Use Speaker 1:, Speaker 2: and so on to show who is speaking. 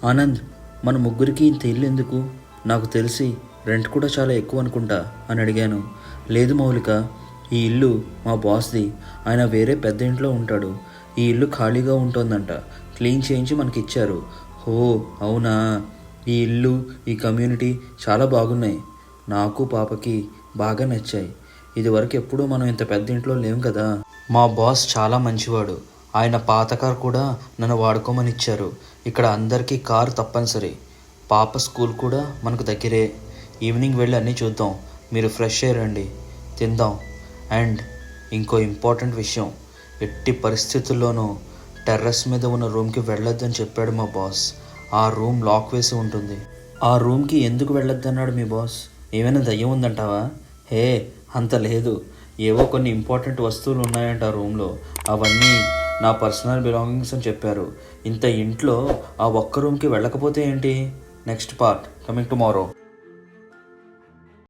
Speaker 1: ఆనంద్, మన ముగ్గురికి ఇంత ఇల్లు ఎందుకు? నాకు తెలిసి రెంట్ కూడా చాలా ఎక్కువ అనుకుంటా అని అడిగాను. లేదు మౌలిక, ఈ ఇల్లు మా బాస్ది. ఆయన వేరే పెద్ద ఇంట్లో ఉంటాడు. ఈ ఇల్లు ఖాళీగా ఉంటుందంట. క్లీన్ చేయించి మనకి ఇచ్చారు. ఓ అవునా? ఈ ఇల్లు, ఈ కమ్యూనిటీ చాలా బాగున్నాయి. నాకు పాపకి బాగా నచ్చాయి. ఇదివరకు ఎప్పుడూ మనం ఇంత పెద్ద ఇంట్లో లేం కదా. మా బాస్ చాలా మంచివాడు. ఆయన పాత కార్ కూడా నన్ను వాడుకోమని ఇచ్చారు. ఇక్కడ అందరికీ కారు తప్పనిసరి. పాప స్కూల్ కూడా మనకు దగ్గరే. ఈవినింగ్ వెళ్ళి అన్నీ చూద్దాం. మీరు ఫ్రెష్ అయ్యారండి, తిందాం. అండ్ ఇంకో ఇంపార్టెంట్ విషయం, ఎట్టి పరిస్థితుల్లోనూ టెర్రస్ మీద ఉన్న రూమ్కి వెళ్ళొద్దని చెప్పాడు మా బాస్. ఆ రూమ్ లాక్ వేసి ఉంటుంది. ఆ రూమ్కి ఎందుకు వెళ్ళొద్దన్నాడు మీ బాస్? ఏమైనా దయ్యం ఉందంటావా? హే, అంత లేదు. ఏవో కొన్ని ఇంపార్టెంట్ వస్తువులు ఉన్నాయంట ఆ రూమ్లో. అవన్నీ నా పర్సనల్ బిలాంగింగ్స్ అని చెప్పారు. ఇంత ఇంట్లో ఆ ఒక్క రూమ్కి వెళ్ళకపోతే ఏంటి? Next part coming tomorrow.